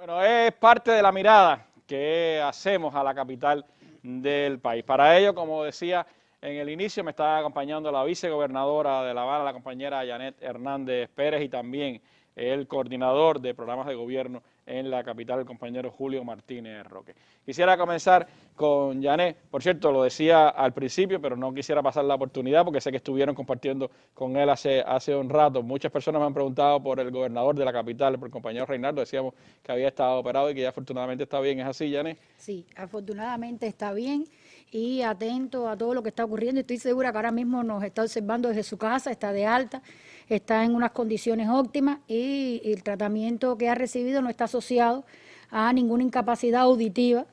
Bueno, es parte de la mirada que hacemos a la capital del país. Para ello, como decía en el inicio, me está acompañando la vicegobernadora de La Habana, la compañera Yanet Hernández Pérez, y también el coordinador de programas de gobierno en la capital, el compañero Julio Martínez Roque. Quisiera comenzar con Yanet. Por cierto, lo decía al principio, pero no quisiera pasar la oportunidad porque sé que estuvieron compartiendo con él hace un rato. Muchas personas me han preguntado por el gobernador de la capital, por el compañero Reinaldo. Decíamos que había estado operado y que ya afortunadamente está bien. ¿Es así, Yanet? Sí, afortunadamente está bien y atento a todo lo que está ocurriendo. Estoy segura que ahora mismo nos está observando desde su casa, está de alta, está en unas condiciones óptimas y el tratamiento que ha recibido no está asociado a ninguna incapacidad auditiva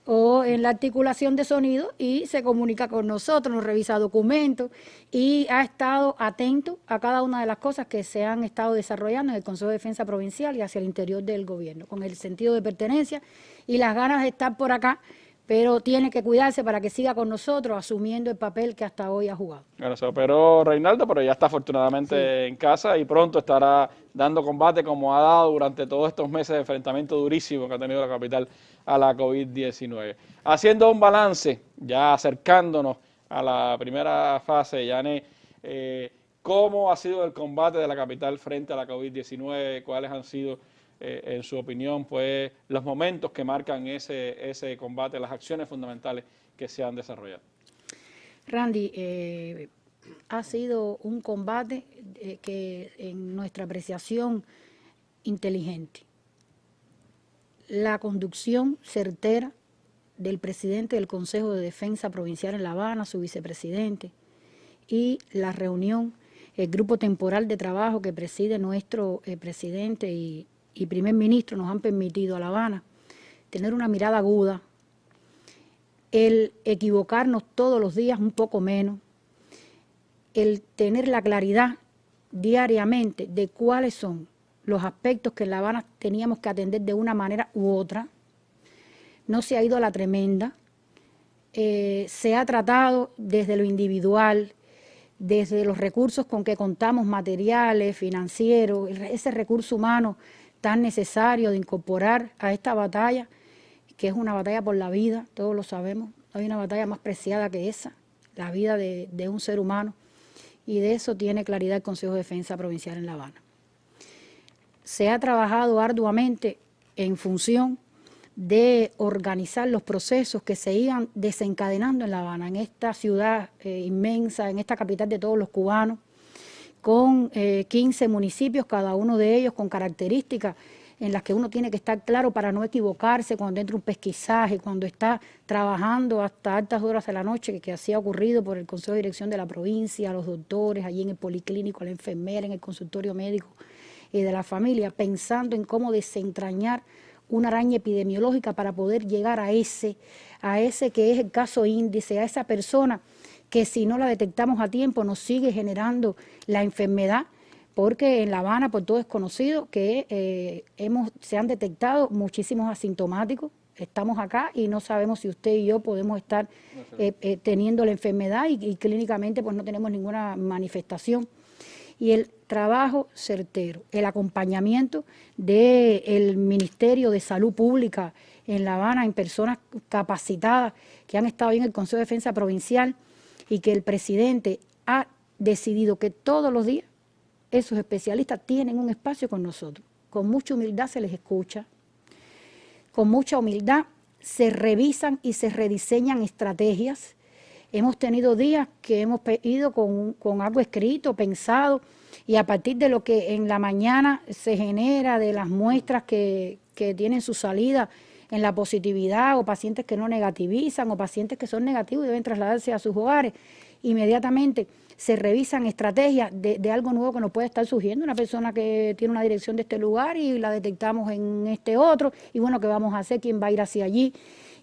o en la articulación de sonido y se comunica con nosotros, nos revisa documentos y ha estado atento a cada una de las cosas que se han estado desarrollando en el Consejo de Defensa Provincial y hacia el interior del gobierno, con el sentido de pertenencia y las ganas de estar por acá, pero tiene que cuidarse para que siga con nosotros asumiendo el papel que hasta hoy ha jugado. Bueno, se operó Reinaldo, pero ya está afortunadamente en casa y pronto estará dando combate como ha dado durante todos estos meses de enfrentamiento durísimo que ha tenido la capital a la COVID-19. Haciendo un balance, ya acercándonos a la primera fase, Yanet, ¿cómo ha sido el combate de la capital frente a la COVID-19? ¿Cuáles han sido, en su opinión, pues, los momentos que marcan ese combate, las acciones fundamentales que se han desarrollado? Randy, ha sido un combate que en nuestra apreciación inteligente. La conducción certera del presidente del Consejo de Defensa Provincial en La Habana, su vicepresidente, y la reunión, el grupo temporal de trabajo que preside nuestro presidente y primer ministro nos han permitido a La Habana tener una mirada aguda, el equivocarnos todos los días un poco menos, el tener la claridad diariamente de cuáles son los aspectos que en La Habana teníamos que atender de una manera u otra. No se ha ido a la tremenda, se ha tratado desde lo individual, desde los recursos con que contamos, materiales, financieros, ese recurso humano tan necesario de incorporar a esta batalla, que es una batalla por la vida, todos lo sabemos. Hay una batalla más preciada que esa, la vida de un ser humano, y de eso tiene claridad el Consejo de Defensa Provincial en La Habana. Se ha trabajado arduamente en función de organizar los procesos que se iban desencadenando en La Habana, en esta ciudad inmensa, en esta capital de todos los cubanos, con 15 municipios, cada uno de ellos con características en las que uno tiene que estar claro para no equivocarse cuando entra un pesquisaje, cuando está trabajando hasta altas horas de la noche, que así ha ocurrido por el Consejo de Dirección de la provincia, los doctores, allí en el policlínico, la enfermera, en el consultorio médico de la familia, pensando en cómo desentrañar una araña epidemiológica para poder llegar a ese que es el caso índice, a esa persona que si no la detectamos a tiempo nos sigue generando la enfermedad, porque en La Habana, por todo es conocido que se han detectado muchísimos asintomáticos. Estamos acá y no sabemos si usted y yo podemos estar teniendo la enfermedad y clínicamente pues no tenemos ninguna manifestación. Y el trabajo certero, el acompañamiento del Ministerio de Salud Pública en La Habana, en personas capacitadas que han estado ahí en el Consejo de Defensa Provincial y que el presidente ha decidido que todos los días esos especialistas tienen un espacio con nosotros. Con mucha humildad se les escucha, con mucha humildad se revisan y se rediseñan estrategias. Hemos tenido días que hemos ido con algo escrito, pensado, y a partir de lo que en la mañana se genera, de las muestras que tienen su salida en la positividad, o pacientes que no negativizan, o pacientes que son negativos y deben trasladarse a sus hogares, inmediatamente se revisan estrategias de algo nuevo que nos puede estar surgiendo, una persona que tiene una dirección de este lugar y la detectamos en este otro, y bueno, ¿qué vamos a hacer? ¿Quién va a ir hacia allí?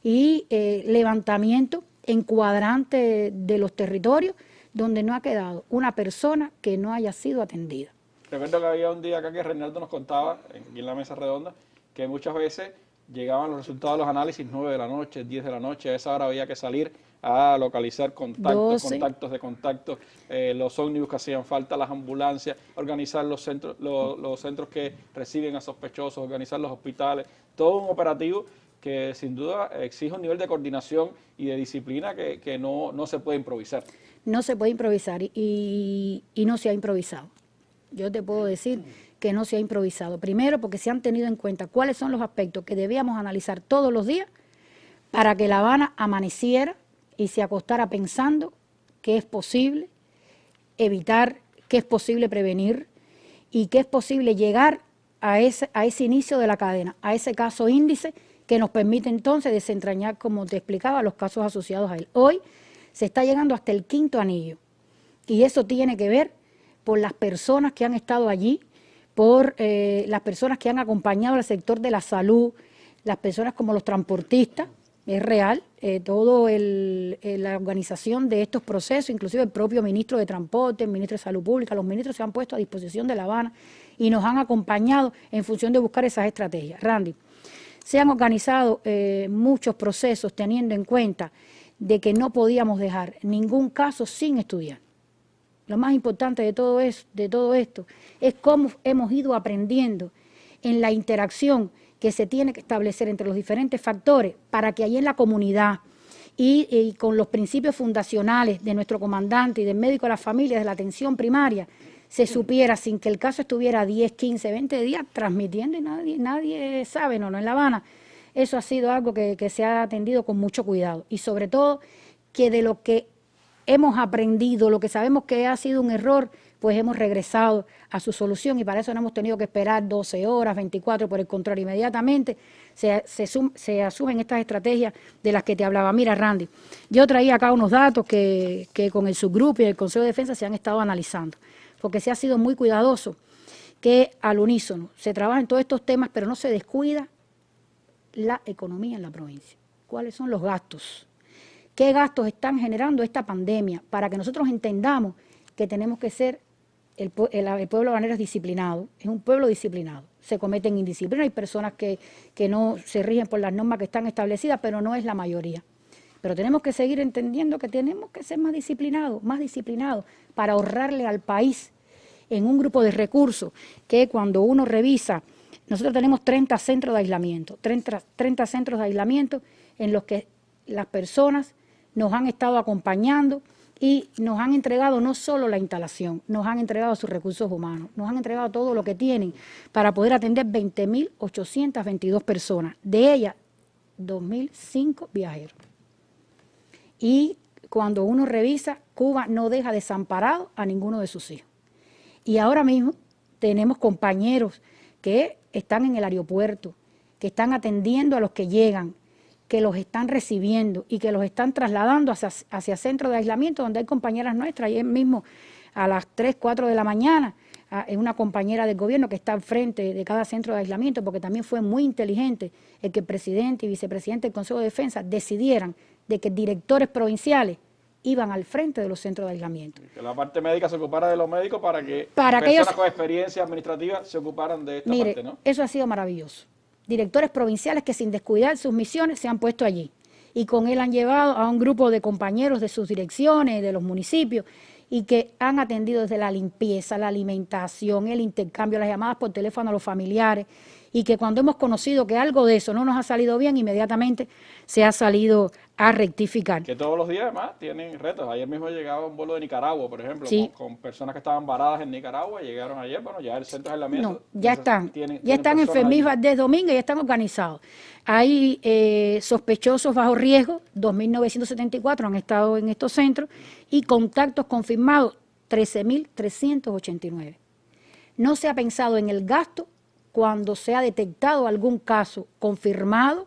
Y levantamiento en cuadrante de los territorios donde no ha quedado una persona que no haya sido atendida. Recuerdo que había un día acá que Reinaldo nos contaba, aquí en la mesa redonda, que muchas veces llegaban los resultados de los análisis 9 de la noche, 10 de la noche, a esa hora había que salir a localizar contactos, 12. contactos de contactos, los ómnibus que hacían falta, las ambulancias, organizar los centros que reciben a sospechosos, organizar los hospitales, todo un operativo que sin duda exige un nivel de coordinación y de disciplina que no se puede improvisar. No se puede improvisar y no se ha improvisado. Yo te puedo decir que no se ha improvisado. Primero, porque se han tenido en cuenta cuáles son los aspectos que debíamos analizar todos los días para que La Habana amaneciera y se acostara pensando que es posible evitar, que es posible prevenir y que es posible llegar a ese inicio de la cadena, a ese caso índice que nos permite entonces desentrañar, como te explicaba, los casos asociados a él. Hoy se está llegando hasta el 5º anillo y eso tiene que ver por las personas que han estado allí, por las personas que han acompañado al sector de la salud, las personas como los transportistas, es real, la organización de estos procesos, inclusive el propio ministro de Transporte, el ministro de Salud Pública, los ministros se han puesto a disposición de La Habana y nos han acompañado en función de buscar esas estrategias. Randy, se han organizado muchos procesos teniendo en cuenta de que no podíamos dejar ningún caso sin estudiar. Lo más importante de todo esto es cómo hemos ido aprendiendo en la interacción que se tiene que establecer entre los diferentes factores para que allí en la comunidad y con los principios fundacionales de nuestro comandante y del médico de la familia, de la atención primaria, se supiera sin que el caso estuviera 10, 15, 20 días transmitiendo y nadie sabe, no en La Habana. Eso ha sido algo que se ha atendido con mucho cuidado y sobre todo que de lo que hemos aprendido, lo que sabemos que ha sido un error, pues hemos regresado a su solución y para eso no hemos tenido que esperar 12 horas, 24, por el contrario, inmediatamente se asumen estas estrategias de las que te hablaba. Mira, Randy, yo traía acá unos datos que con el subgrupo y el Consejo de Defensa se han estado analizando, porque se ha sido muy cuidadoso que al unísono se trabaja en todos estos temas, pero no se descuida la economía en la provincia. ¿Cuáles son los gastos? ¿Qué gastos están generando esta pandemia? Para que nosotros entendamos que tenemos que ser, el pueblo habanero es disciplinado, es un pueblo disciplinado. Se cometen indisciplinas, hay personas que no se rigen por las normas que están establecidas, pero no es la mayoría. Pero tenemos que seguir entendiendo que tenemos que ser más disciplinados para ahorrarle al país en un grupo de recursos que cuando uno revisa, nosotros tenemos 30 centros de aislamiento, 30 centros de aislamiento en los que las personas nos han estado acompañando y nos han entregado no solo la instalación, nos han entregado sus recursos humanos, nos han entregado todo lo que tienen para poder atender 20.822 personas, de ellas 2.005 viajeros. Y cuando uno revisa, Cuba no deja desamparado a ninguno de sus hijos. Y ahora mismo tenemos compañeros que están en el aeropuerto, que están atendiendo a los que llegan, que los están recibiendo y que los están trasladando hacia centros de aislamiento donde hay compañeras nuestras. Ayer mismo a las 3, 4 de la mañana, una compañera del gobierno que está al frente de cada centro de aislamiento, porque también fue muy inteligente el que el presidente y vicepresidente del Consejo de Defensa decidieran de que directores provinciales iban al frente de los centros de aislamiento. Que la parte médica se ocupara de los médicos para que personas ellos, con experiencia administrativa se ocuparan de esta parte, ¿no? Eso ha sido maravilloso. Directores provinciales que sin descuidar sus misiones se han puesto allí y con él han llevado a un grupo de compañeros de sus direcciones, de los municipios y que han atendido desde la limpieza, la alimentación, el intercambio, las llamadas por teléfono a los familiares y que cuando hemos conocido que algo de eso no nos ha salido bien, inmediatamente se ha salido a rectificar. Que todos los días además tienen retos. Ayer mismo llegaba un vuelo de Nicaragua, por ejemplo, sí, con personas que estaban varadas en Nicaragua, llegaron ayer, bueno, ya el centro de aislamiento. No, ya están enfermizas desde domingo y ya están organizados. Hay sospechosos bajo riesgo, 2.974 han estado en estos centros y contactos confirmados, 13.389. No se ha pensado en el gasto cuando se ha detectado algún caso confirmado.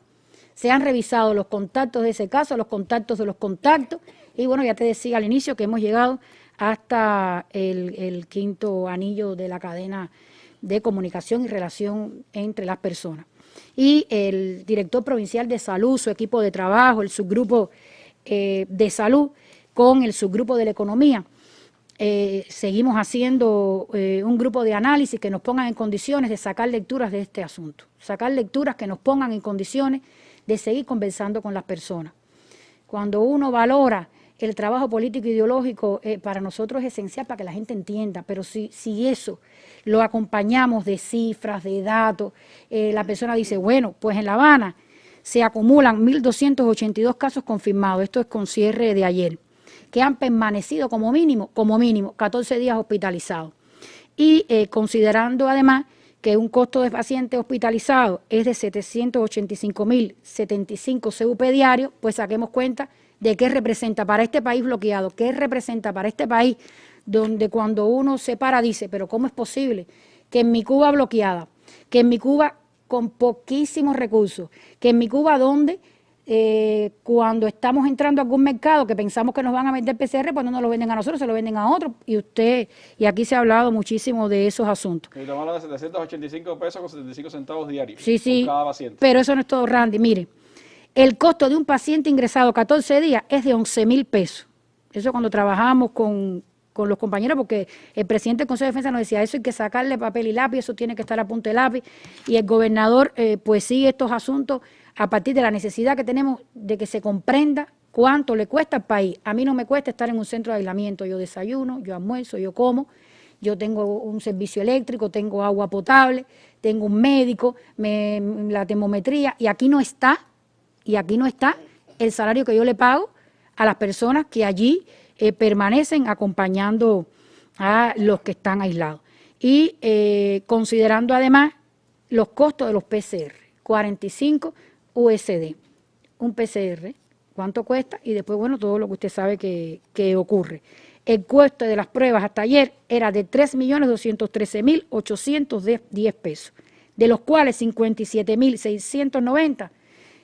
Se han revisado los contactos de ese caso, los contactos de los contactos, y bueno, ya te decía al inicio que hemos llegado hasta el 5º anillo de la cadena de comunicación y relación entre las personas. Y el director provincial de salud, su equipo de trabajo, el subgrupo de salud con el subgrupo de la economía, seguimos haciendo un grupo de análisis que nos pongan en condiciones de sacar lecturas de este asunto, sacar lecturas que nos pongan en condiciones de seguir conversando con las personas. Cuando uno valora el trabajo político e ideológico, para nosotros es esencial para que la gente entienda, pero si eso lo acompañamos de cifras, de datos, la persona dice, bueno, pues en La Habana se acumulan 1.282 casos confirmados, esto es con cierre de ayer, que han permanecido como mínimo, 14 días hospitalizados. Y considerando además que un costo de paciente hospitalizado es de 785.075 CUP diarios, pues saquemos cuenta de qué representa para este país bloqueado, qué representa para este país donde cuando uno se para dice, pero ¿cómo es posible que en mi Cuba bloqueada, que en mi Cuba con poquísimos recursos, que en mi Cuba donde cuando estamos entrando a algún mercado que pensamos que nos van a vender PCR, pues no nos lo venden a nosotros, se lo venden a otros, y aquí se ha hablado muchísimo de esos asuntos. Y estamos hablando de 785 pesos con 75 centavos diarios sí, por cada paciente. Pero eso no es todo, Randy. Mire, el costo de un paciente ingresado 14 días es de 11.000 pesos. Eso cuando trabajamos con los compañeros, porque el presidente del Consejo de Defensa nos decía, eso hay que sacarle papel y lápiz, eso tiene que estar a punta de lápiz, y el gobernador pues sigue estos asuntos a partir de la necesidad que tenemos de que se comprenda cuánto le cuesta al país. A mí no me cuesta estar en un centro de aislamiento, yo desayuno, yo almuerzo, yo como, yo tengo un servicio eléctrico, tengo agua potable, tengo un médico, la termometría, y aquí no está el salario que yo le pago a las personas que allí permanecen acompañando a los que están aislados. Y considerando además los costos de los PCR, 45 USD, un PCR, ¿cuánto cuesta? Y después, bueno, todo lo que usted sabe que ocurre. El costo de las pruebas hasta ayer era de 3.213.810 pesos, de los cuales 57.690,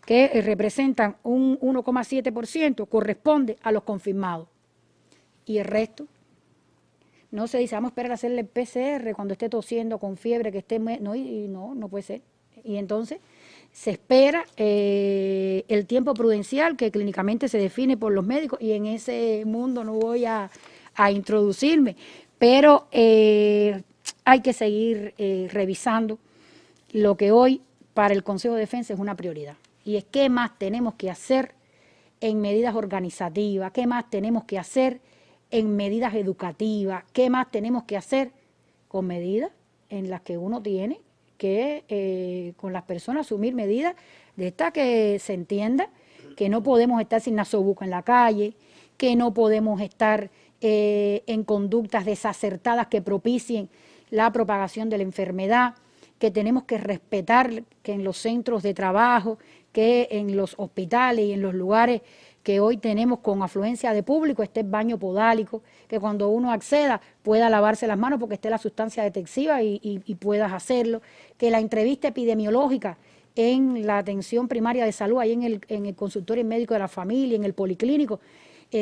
que representan un 1,7%, corresponde a los confirmados. Y el resto, no se dice, vamos a esperar a hacerle el PCR cuando esté tosiendo, con fiebre, que esté... No puede ser. Y entonces se espera el tiempo prudencial que clínicamente se define por los médicos, y en ese mundo no voy a introducirme, pero hay que seguir revisando lo que hoy para el Consejo de Defensa es una prioridad, y es qué más tenemos que hacer en medidas organizativas, qué más tenemos que hacer en medidas educativas, qué más tenemos que hacer con medidas en las que uno tiene que con las personas asumir medidas de estas que se entienda que no podemos estar sin nasobuco en la calle, que no podemos estar en conductas desacertadas que propicien la propagación de la enfermedad, que tenemos que respetar que en los centros de trabajo, que en los hospitales y en los lugares que hoy tenemos con afluencia de público esté el baño podálico, que cuando uno acceda pueda lavarse las manos porque esté la sustancia detectiva y puedas hacerlo, que la entrevista epidemiológica en la atención primaria de salud, ahí en el consultorio médico de la familia, en el policlínico,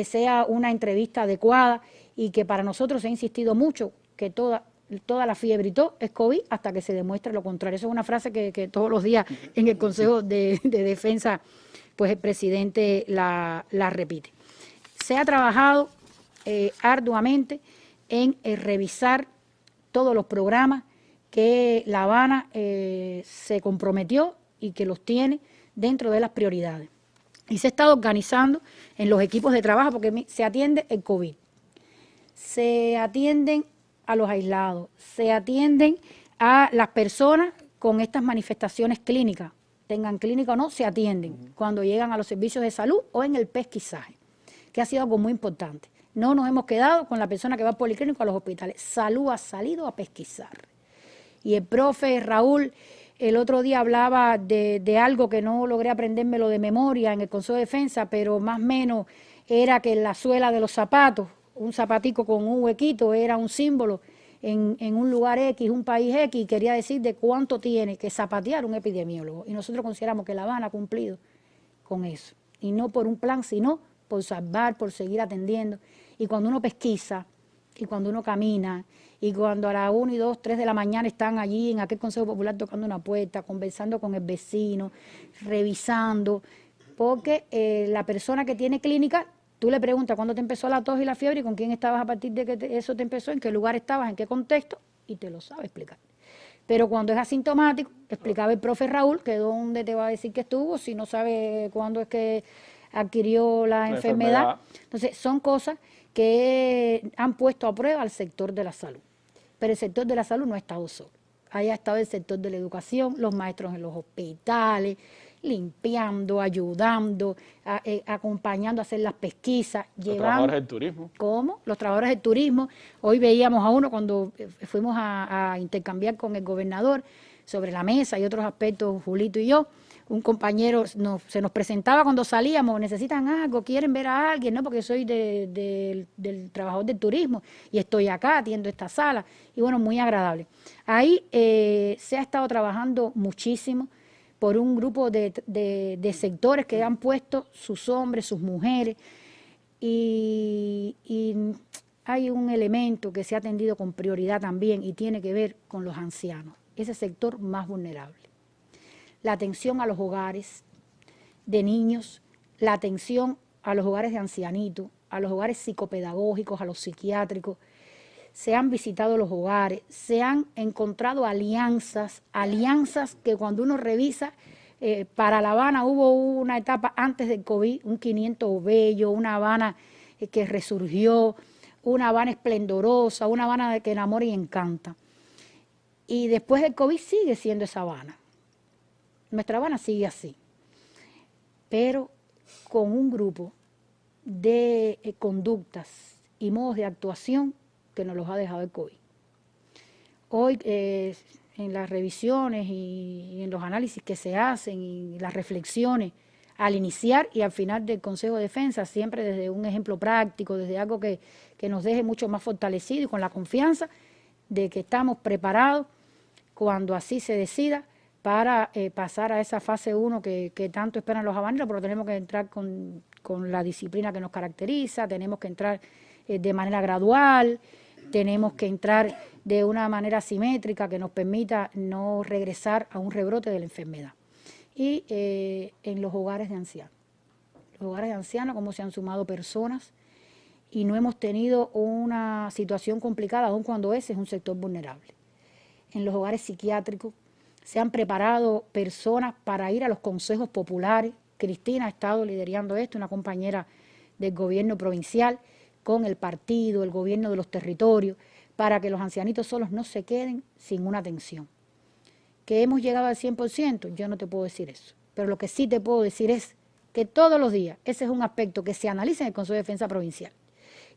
sea una entrevista adecuada, y que para nosotros se ha insistido mucho que toda la fiebre y todo es COVID hasta que se demuestre lo contrario. Esa es una frase que todos los días en el Consejo de Defensa pues el presidente la repite. Se ha trabajado arduamente en revisar todos los programas que La Habana se comprometió y que los tiene dentro de las prioridades. Y se ha estado organizando en los equipos de trabajo porque se atiende el COVID, se atienden a los aislados, se atienden a las personas con estas manifestaciones clínicas, tengan clínica o no, se atienden cuando llegan a los servicios de salud o en el pesquisaje, que ha sido algo muy importante. No nos hemos quedado con la persona que va al policlínico a los hospitales. Salud ha salido a pesquisar. Y el profe Raúl el otro día hablaba de algo que no logré aprendérmelo de memoria en el Consejo de Defensa, pero más o menos era que la suela de los zapatos, un zapatico con un huequito, era un símbolo en un lugar X, un país X, y quería decir de cuánto tiene que zapatear un epidemiólogo. Y nosotros consideramos que La Habana ha cumplido con eso. Y no por un plan, sino por salvar, por seguir atendiendo. Y cuando uno pesquisa, y cuando uno camina, y cuando a las 1 y 2, 3 de la mañana están allí en aquel Consejo Popular tocando una puerta, conversando con el vecino, revisando, porque la persona que tiene clínica tú le preguntas cuándo te empezó la tos y la fiebre y con quién estabas a partir de que eso te empezó, en qué lugar estabas, en qué contexto, y te lo sabe explicar. Pero cuando es asintomático, explicaba el profe Raúl, que dónde te va a decir que estuvo, si no sabe cuándo es que adquirió la enfermedad. Entonces, son cosas que han puesto a prueba al sector de la salud. Pero el sector de la salud no ha estado solo. Ahí ha estado el sector de la educación, los maestros en los hospitales, limpiando, ayudando, acompañando a hacer las pesquisas. Los trabajadores del turismo. ¿Cómo? Los trabajadores del turismo. Hoy veíamos a uno cuando fuimos a intercambiar con el gobernador sobre la mesa y otros aspectos, Julito y yo. Un compañero se nos presentaba cuando salíamos, necesitan algo, quieren ver a alguien, ¿no? Porque soy del trabajador del turismo y estoy acá, atiendo esta sala. Y bueno, muy agradable. Ahí se ha estado trabajando muchísimo por un grupo de sectores que han puesto sus hombres, sus mujeres, y hay un elemento que se ha atendido con prioridad también y tiene que ver con los ancianos, ese sector más vulnerable. La atención a los hogares de niños, la atención a los hogares de ancianitos, a los hogares psicopedagógicos, a los psiquiátricos. Se han visitado los hogares, se han encontrado alianzas que cuando uno revisa, para La Habana hubo una etapa antes del COVID, un 500 bello, una Habana que resurgió, una Habana esplendorosa, una Habana que enamora y encanta. Y después del COVID sigue siendo esa Habana. Nuestra Habana sigue así, pero con un grupo de conductas y modos de actuación que nos los ha dejado el COVID. Hoy, en las revisiones y en los análisis que se hacen y las reflexiones al iniciar y al final del Consejo de Defensa, siempre desde un ejemplo práctico, desde algo que nos deje mucho más fortalecido y con la confianza de que estamos preparados cuando así se decida para pasar a esa fase 1 que tanto esperan los habaneros, pero tenemos que entrar con la disciplina que nos caracteriza, tenemos que entrar de manera gradual, tenemos que entrar de una manera simétrica que nos permita no regresar a un rebrote de la enfermedad. Y en los hogares de ancianos. Los hogares de ancianos, como se han sumado personas y no hemos tenido una situación complicada, aun cuando ese es un sector vulnerable. En los hogares psiquiátricos se han preparado personas para ir a los consejos populares. Cristina ha estado liderando esto, una compañera del gobierno provincial, con el partido, el gobierno de los territorios, para que los ancianitos solos no se queden sin una atención. ¿Que hemos llegado al 100%? Yo no te puedo decir eso. Pero lo que sí te puedo decir es que todos los días, ese es un aspecto que se analiza en el Consejo de Defensa Provincial.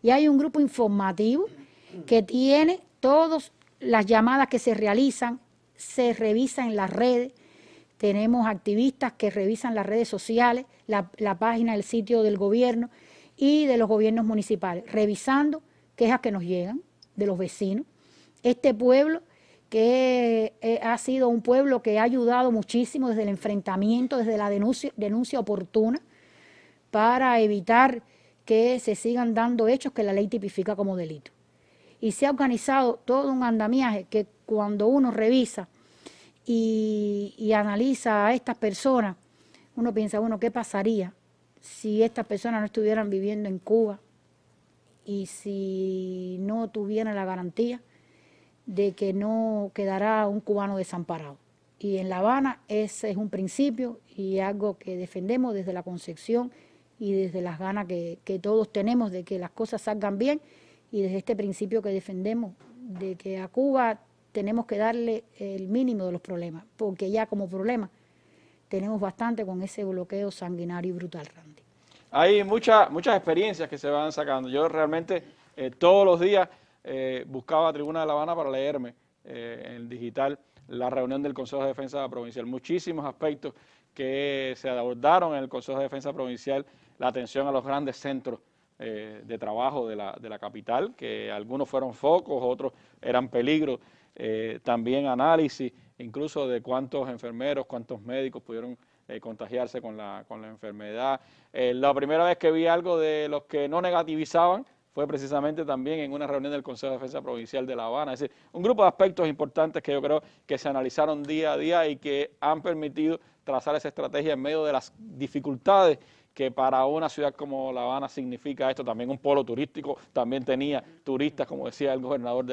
Y hay un grupo informativo que tiene todas las llamadas que se realizan, se revisan en las redes. Tenemos activistas que revisan las redes sociales, la página, el sitio del gobierno y de los gobiernos municipales, revisando quejas que nos llegan de los vecinos. Este pueblo que ha sido un pueblo que ha ayudado muchísimo desde el enfrentamiento, desde la denuncia oportuna, para evitar que se sigan dando hechos que la ley tipifica como delito. Y se ha organizado todo un andamiaje que cuando uno revisa y analiza a estas personas, uno piensa, bueno, ¿qué pasaría si estas personas no estuvieran viviendo en Cuba y si no tuvieran la garantía de que no quedará un cubano desamparado? Y en La Habana ese es un principio y algo que defendemos desde la concepción y desde las ganas que todos tenemos de que las cosas salgan bien, y desde este principio que defendemos de que a Cuba tenemos que darle el mínimo de los problemas, porque ya como problema tenemos bastante con ese bloqueo sanguinario y brutal, Randy. Hay muchas experiencias que se van sacando. Yo realmente todos los días buscaba Tribuna de La Habana para leerme en el digital la reunión del Consejo de Defensa Provincial. Muchísimos aspectos que se abordaron en el Consejo de Defensa Provincial, la atención a los grandes centros de trabajo de la capital, que algunos fueron focos, otros eran peligros, también análisis, incluso de cuántos enfermeros, cuántos médicos pudieron contagiarse con la enfermedad. La primera vez que vi algo de los que no negativizaban fue precisamente también en una reunión del Consejo de Defensa Provincial de La Habana. Es decir, un grupo de aspectos importantes que yo creo que se analizaron día a día y que han permitido trazar esa estrategia en medio de las dificultades que para una ciudad como La Habana significa esto, también un polo turístico, también tenía turistas, como decía el gobernador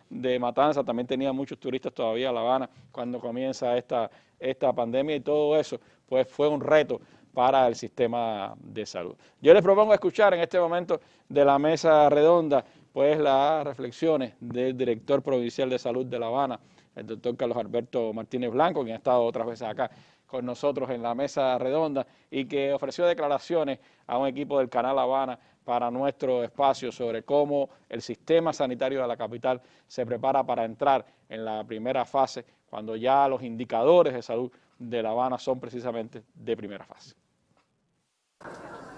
de Matanzas, también tenía muchos turistas todavía La Habana cuando comienza esta pandemia, y todo eso pues fue un reto para el sistema de salud. Yo les propongo escuchar en este momento de la mesa redonda pues las reflexiones del director provincial de salud de La Habana, el doctor Carlos Alberto Martínez Blanco, quien ha estado otras veces acá con nosotros en la mesa redonda y que ofreció declaraciones a un equipo del Canal Habana para nuestro espacio sobre cómo el sistema sanitario de la capital se prepara para entrar en la primera fase, cuando ya los indicadores de salud de La Habana son precisamente de primera fase.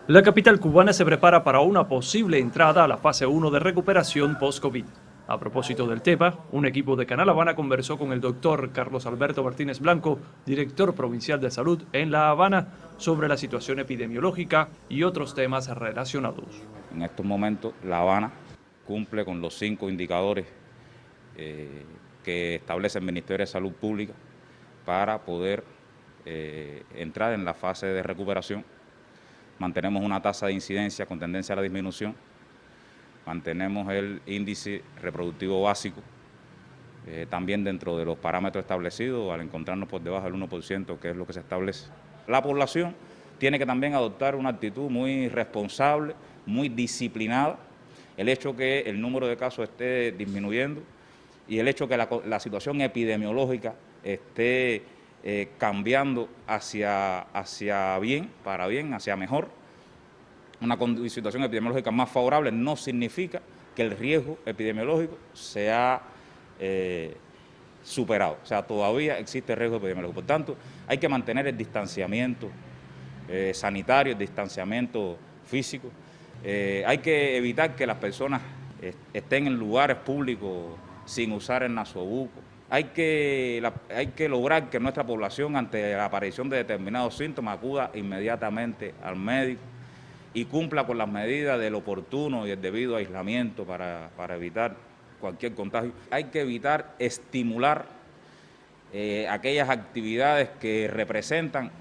La capital cubana se prepara para una posible entrada a la fase 1 de recuperación post-COVID. A propósito del tema, un equipo de Canal Habana conversó con el doctor Carlos Alberto Martínez Blanco, director provincial de salud en La Habana, sobre la situación epidemiológica y otros temas relacionados. En estos momentos, La Habana cumple con los 5 indicadores que establece el Ministerio de Salud Pública para poder entrar en la fase de recuperación. Mantenemos una tasa de incidencia con tendencia a la disminución, mantenemos el índice reproductivo básico, también dentro de los parámetros establecidos, al encontrarnos por debajo del 1%, que es lo que se establece. La población tiene que también adoptar una actitud muy responsable, muy disciplinada. El hecho que el número de casos esté disminuyendo y el hecho que la situación epidemiológica esté cambiando hacia bien, para bien, hacia mejor, una situación epidemiológica más favorable, no significa que el riesgo epidemiológico sea superado. O sea, todavía existe riesgo epidemiológico. Por tanto, hay que mantener el distanciamiento sanitario, el distanciamiento físico. Hay que evitar que las personas estén en lugares públicos sin usar el nasobuco. Hay que lograr que nuestra población, ante la aparición de determinados síntomas, acuda inmediatamente al médico y cumpla con las medidas del oportuno y el debido aislamiento para evitar cualquier contagio. Hay que evitar estimular aquellas actividades que representan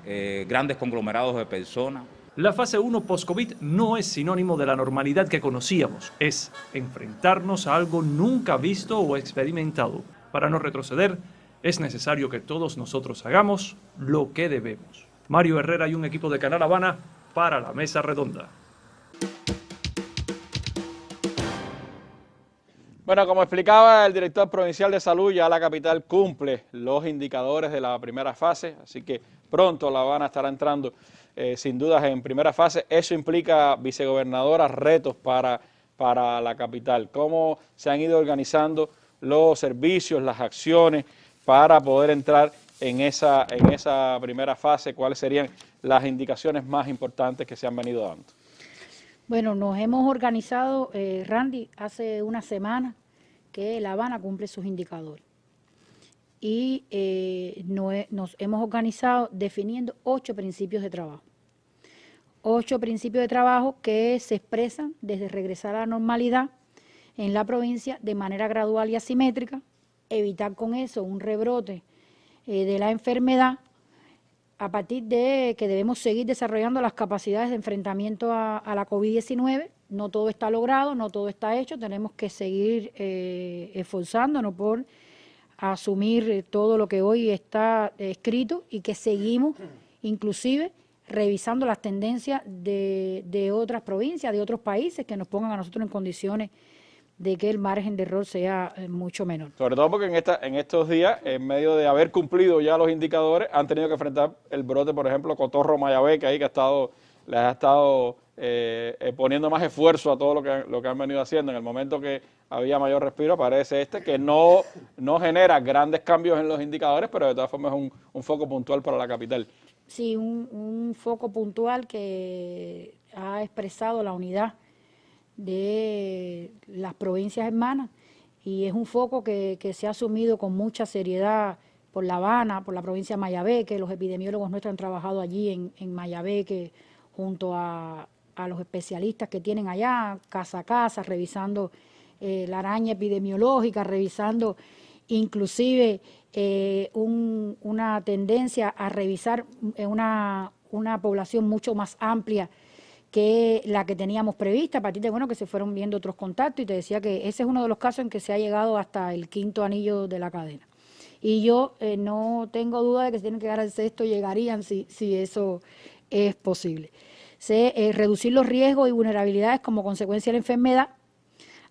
grandes conglomerados de personas. La fase 1 post-COVID no es sinónimo de la normalidad que conocíamos, es enfrentarnos a algo nunca visto o experimentado. Para no retroceder, es necesario que todos nosotros hagamos lo que debemos. Mario Herrera y un equipo de Canal Habana para la mesa redonda. Bueno, como explicaba el director provincial de salud, ya la capital cumple los indicadores de la primera fase, así que pronto La Habana estará entrando sin dudas en primera fase. Eso implica, vicegobernadora, retos para la capital. ¿Cómo se han ido organizando los servicios, las acciones para poder entrar en esa primera fase? ¿Cuáles serían las indicaciones más importantes que se han venido dando? Bueno, nos hemos organizado, Randy, hace una semana que La Habana cumple sus indicadores. Y nos hemos organizado definiendo 8 principios de trabajo. 8 principios de trabajo que se expresan desde regresar a la normalidad en la provincia de manera gradual y asimétrica, evitar con eso un rebrote de la enfermedad, a partir de que debemos seguir desarrollando las capacidades de enfrentamiento a la COVID-19. No todo está logrado, no todo está hecho, tenemos que seguir esforzándonos por asumir todo lo que hoy está escrito y que seguimos inclusive revisando las tendencias de otras provincias, de otros países que nos pongan a nosotros en condiciones de que el margen de error sea mucho menor. Sobre todo porque en estos días, en medio de haber cumplido ya los indicadores, han tenido que enfrentar el brote, por ejemplo, Cotorro Mayabé, que ahí les ha estado poniendo más esfuerzo a todo lo que han venido haciendo. En el momento que había mayor respiro, aparece que no genera grandes cambios en los indicadores, pero de todas formas es un foco puntual para la capital. Sí, un foco puntual que ha expresado la unidad de las provincias hermanas y es un foco que se ha asumido con mucha seriedad por La Habana, por la provincia de Mayabeque. Los epidemiólogos nuestros han trabajado allí en Mayabeque junto a los especialistas que tienen allá, casa a casa, revisando la araña epidemiológica, revisando inclusive una tendencia a revisar una población mucho más amplia que la que teníamos prevista, a partir de que se fueron viendo otros contactos, y te decía que ese es uno de los casos en que se ha llegado hasta el 5º anillo de la cadena. Y yo no tengo duda de que si tienen que llegar al 6º, llegarían si eso es posible. Reducir los riesgos y vulnerabilidades como consecuencia de la enfermedad,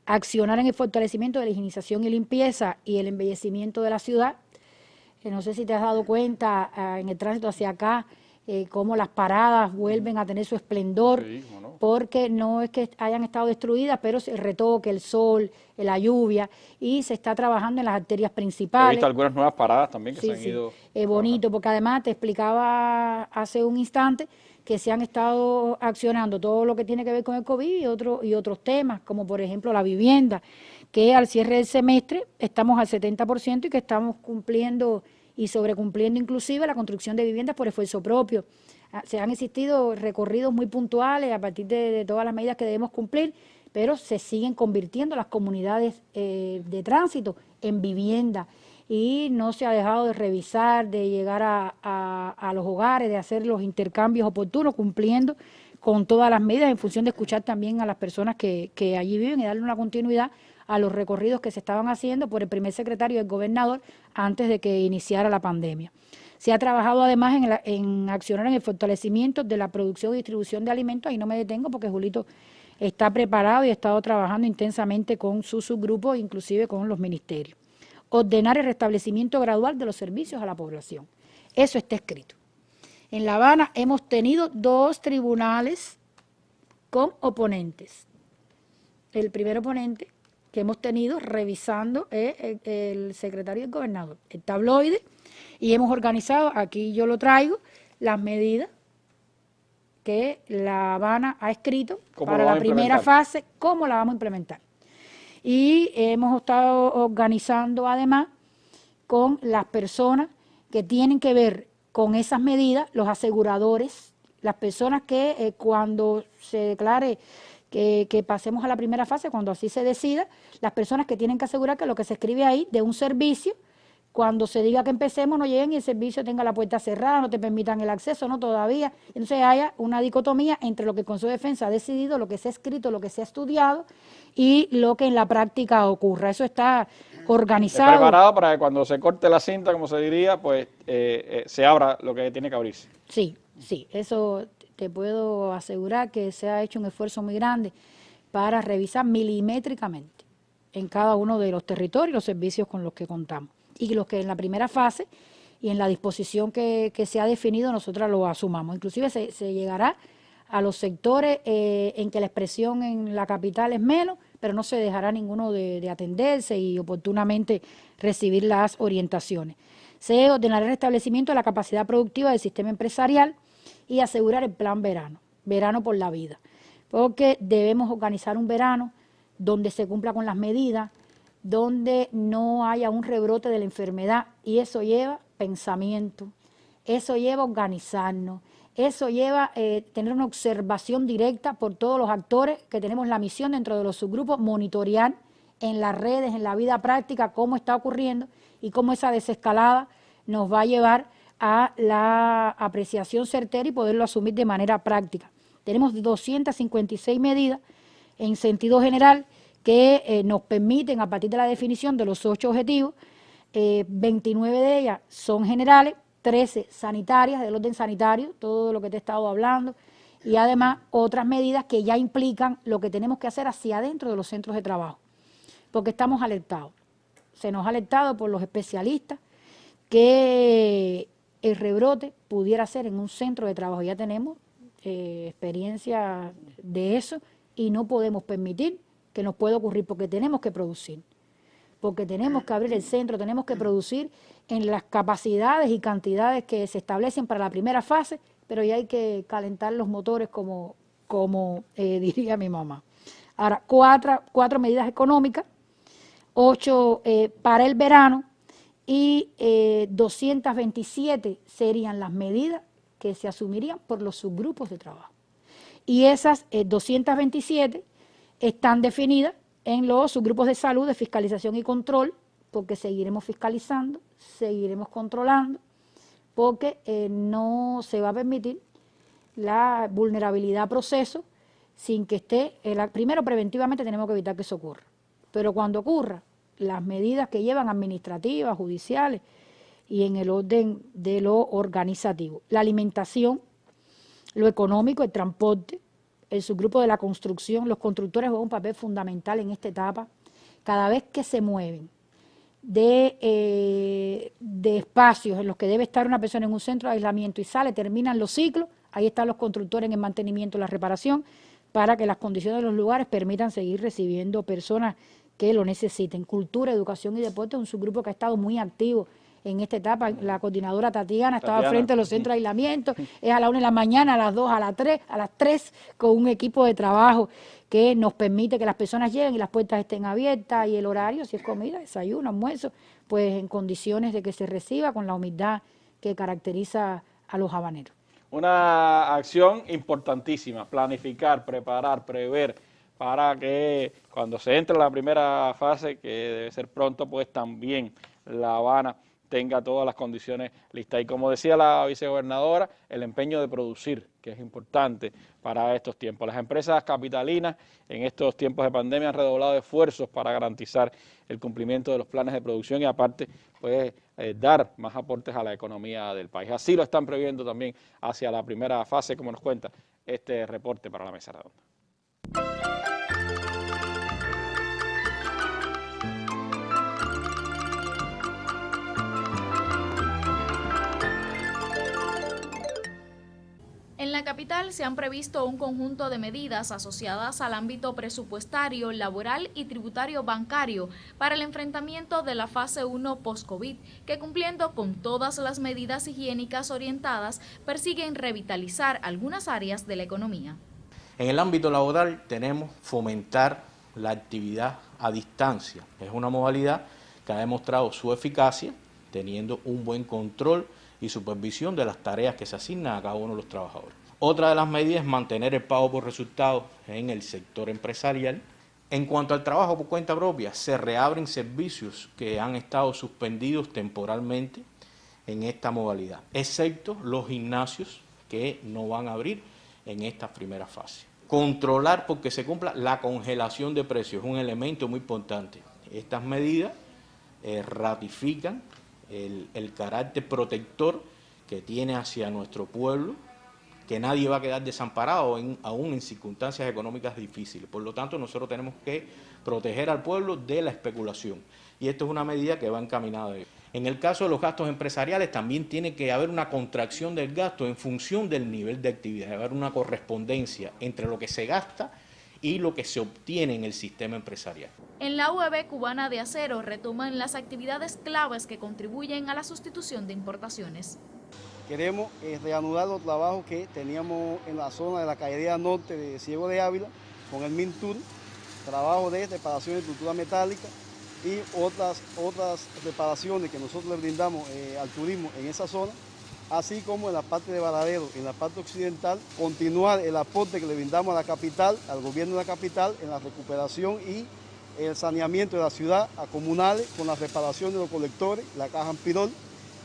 accionar en el fortalecimiento de la higienización y limpieza y el embellecimiento de la ciudad. No sé si te has dado cuenta en el tránsito hacia acá, cómo las paradas vuelven a tener su esplendor, Sí, ¿cómo no? porque no es que hayan estado destruidas, pero el retoque, el sol, la lluvia, y se está trabajando en las arterias He principales. visto algunas nuevas paradas también que se han ido. Bonito, porque además te explicaba hace un instante que se han estado accionando todo lo que tiene que ver con el COVID y otros temas, como por ejemplo la vivienda, que al cierre del semestre estamos al 70% y que estamos cumpliendo y sobrecumpliendo inclusive la construcción de viviendas por esfuerzo propio. Se han existido recorridos muy puntuales a partir de todas las medidas que debemos cumplir, pero se siguen convirtiendo las comunidades de tránsito en vivienda, y no se ha dejado de revisar, de llegar a los hogares, de hacer los intercambios oportunos, cumpliendo con todas las medidas, en función de escuchar también a las personas que allí viven y darle una continuidad a los recorridos que se estaban haciendo por el primer secretario del gobernador antes de que iniciara la pandemia. Se ha trabajado además en accionar en el fortalecimiento de la producción y distribución de alimentos. Ahí no me detengo porque Julito está preparado y ha estado trabajando intensamente con su subgrupo, inclusive con los ministerios. Ordenar el restablecimiento gradual de los servicios a la población. Eso está escrito. En La Habana hemos tenido 2 tribunales con oponentes. El primer oponente que hemos tenido revisando es el secretario del gobernador, el tabloide, y hemos organizado, aquí yo lo traigo, las medidas que La Habana ha escrito para la primera fase, cómo la vamos a implementar. Y hemos estado organizando además con las personas que tienen que ver con esas medidas, los aseguradores, las personas que cuando se declare que pasemos a la primera fase, cuando así se decida, las personas que tienen que asegurar que lo que se escribe ahí de un servicio, cuando se diga que empecemos, no lleguen y el servicio tenga la puerta cerrada, no te permitan el acceso, no todavía. Entonces haya una dicotomía entre lo que el Consejo de Defensa ha decidido, lo que se ha escrito, lo que se ha estudiado y lo que en la práctica ocurra. Eso está organizado. Preparado para que cuando se corte la cinta, como se diría, pues se abra lo que tiene que abrirse. Sí, eso te puedo asegurar que se ha hecho un esfuerzo muy grande para revisar milimétricamente en cada uno de los territorios los servicios con los que contamos. Y los que en la primera fase y en la disposición que se ha definido nosotras lo asumamos. Inclusive se llegará a los sectores en que la expresión en la capital es menos, pero no se dejará ninguno de atenderse y oportunamente recibir las orientaciones. Se ordenará el restablecimiento de la capacidad productiva del sistema empresarial y asegurar el plan verano por la vida, porque debemos organizar un verano donde se cumpla con las medidas, donde no haya un rebrote de la enfermedad, y eso lleva pensamiento, eso lleva organizarnos, eso lleva tener una observación directa por todos los actores que tenemos la misión dentro de los subgrupos, monitorear en las redes, en la vida práctica, cómo está ocurriendo y cómo esa desescalada nos va a llevar a la apreciación certera y poderlo asumir de manera práctica. Tenemos 256 medidas en sentido general que nos permiten, a partir de la definición de los 8 objetivos, 29 de ellas son generales, 13 sanitarias, del orden sanitario, todo lo que te he estado hablando, y además otras medidas que ya implican lo que tenemos que hacer hacia adentro de los centros de trabajo, porque estamos alertados. Se nos ha alertado por los especialistas que el rebrote pudiera ser en un centro de trabajo. Ya tenemos experiencia de eso y no podemos permitir que nos pueda ocurrir, porque tenemos que producir, porque tenemos que abrir el centro, tenemos que producir en las capacidades y cantidades que se establecen para la primera fase, pero ya hay que calentar los motores como diría mi mamá. Ahora, cuatro medidas económicas, 8 para el verano y 227 serían las medidas que se asumirían por los subgrupos de trabajo. Y esas 227 están definidas en los subgrupos de salud, de fiscalización y control, porque seguiremos fiscalizando, seguiremos controlando, porque no se va a permitir la vulnerabilidad a procesos sin que esté, primero preventivamente tenemos que evitar que eso ocurra, pero cuando ocurra, las medidas que llevan administrativas, judiciales y en el orden de lo organizativo. La alimentación, lo económico, el transporte, el subgrupo de la construcción, los constructores juegan un papel fundamental en esta etapa. Cada vez que se mueven de espacios en los que debe estar una persona en un centro de aislamiento y sale, terminan los ciclos, ahí están los constructores en el mantenimiento, la reparación, para que las condiciones de los lugares permitan seguir recibiendo personas que lo necesiten. Cultura, educación y deporte es un subgrupo que ha estado muy activo en esta etapa. La coordinadora Tatiana estaba frente a los centros de aislamiento, es a la 1 de la mañana, a las 2, a las 3, con un equipo de trabajo que nos permite que las personas lleguen y las puertas estén abiertas y el horario, si es comida, desayuno, almuerzo, pues en condiciones de que se reciba con la humildad que caracteriza a los habaneros. Una acción importantísima, planificar, preparar, prever, para que cuando se entre en la primera fase, que debe ser pronto, pues también La Habana tenga todas las condiciones listas. Y como decía la vicegobernadora, el empeño de producir, que es importante para estos tiempos. Las empresas capitalinas en estos tiempos de pandemia han redoblado esfuerzos para garantizar el cumplimiento de los planes de producción y aparte, pues, dar más aportes a la economía del país. Así lo están previendo también hacia la primera fase, como nos cuenta este reporte para la Mesa Redonda. En la capital se han previsto un conjunto de medidas asociadas al ámbito presupuestario, laboral y tributario bancario para el enfrentamiento de la fase 1 post-COVID, que cumpliendo con todas las medidas higiénicas orientadas, persiguen revitalizar algunas áreas de la economía. En el ámbito laboral tenemos fomentar la actividad a distancia. Es una modalidad que ha demostrado su eficacia, teniendo un buen control y supervisión de las tareas que se asignan a cada uno de los trabajadores. Otra de las medidas es mantener el pago por resultados en el sector empresarial. En cuanto al trabajo por cuenta propia, se reabren servicios que han estado suspendidos temporalmente en esta modalidad, excepto los gimnasios que no van a abrir en esta primera fase. Controlar porque se cumpla la congelación de precios, es un elemento muy importante. Estas medidas ratifican el carácter protector que tiene hacia nuestro pueblo, que nadie va a quedar desamparado aún en circunstancias económicas difíciles. Por lo tanto, nosotros tenemos que proteger al pueblo de la especulación. Y esto es una medida que va encaminada a ello. En el caso de los gastos empresariales también tiene que haber una contracción del gasto en función del nivel de actividad, debe haber una correspondencia entre lo que se gasta y lo que se obtiene en el sistema empresarial. En la UEB Cubana de Acero retoman las actividades claves que contribuyen a la sustitución de importaciones. Queremos reanudar los trabajos que teníamos en la zona de la Cañería Norte de Ciego de Ávila con el Mintur, trabajo de reparación de estructura metálica y otras reparaciones que nosotros le brindamos al turismo en esa zona, así como en la parte de Varadero, en la parte occidental, continuar el aporte que le brindamos a la capital, al gobierno de la capital, en la recuperación y el saneamiento de la ciudad, a comunales, con la reparación de los colectores, la caja Ampirol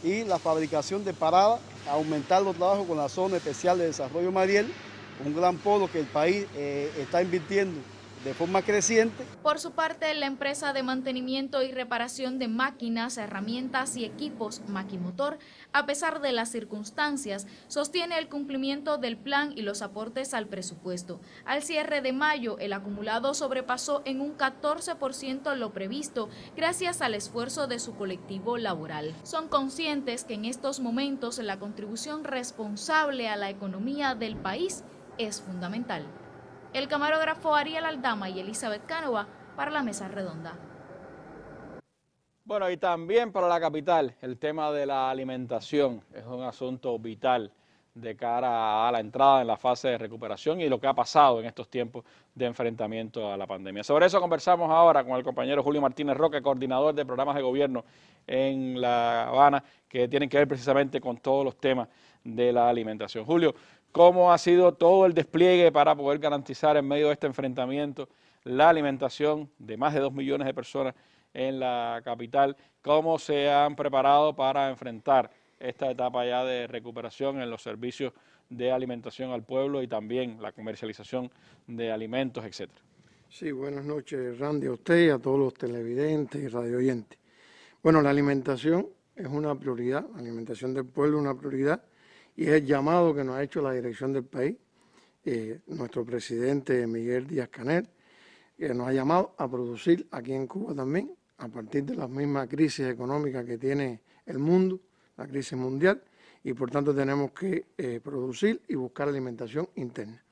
y la fabricación de paradas, aumentar los trabajos con la zona especial de desarrollo Mariel, un gran polo que el país está invirtiendo de forma creciente. Por su parte, la empresa de mantenimiento y reparación de máquinas, herramientas y equipos Maquimotor, a pesar de las circunstancias, sostiene el cumplimiento del plan y los aportes al presupuesto. Al cierre de mayo, el acumulado sobrepasó en un 14% lo previsto gracias al esfuerzo de su colectivo laboral. Son conscientes que en estos momentos la contribución responsable a la economía del país es fundamental. El camarógrafo Ariel Aldama y Elizabeth Cánova para la Mesa Redonda. Bueno, y también para la capital, el tema de la alimentación es un asunto vital de cara a la entrada en la fase de recuperación y lo que ha pasado en estos tiempos de enfrentamiento a la pandemia. Sobre eso conversamos ahora con el compañero Julio Martínez Roque, coordinador de programas de gobierno en La Habana, que tienen que ver precisamente con todos los temas de la alimentación. Julio, ¿cómo ha sido todo el despliegue para poder garantizar en medio de este enfrentamiento la alimentación de más de 2 millones de personas en la capital? ¿Cómo se han preparado para enfrentar esta etapa ya de recuperación en los servicios de alimentación al pueblo y también la comercialización de alimentos, etcétera. Sí, buenas noches, Randy, a usted y a todos los televidentes y radioyentes. Bueno, la alimentación es una prioridad, la alimentación del pueblo es una prioridad y es el llamado que nos ha hecho la dirección del país, nuestro presidente Miguel Díaz-Canel, que nos ha llamado a producir aquí en Cuba también, a partir de la misma crisis económica que tiene el mundo, la crisis mundial, y por tanto tenemos que producir y buscar alimentación interna.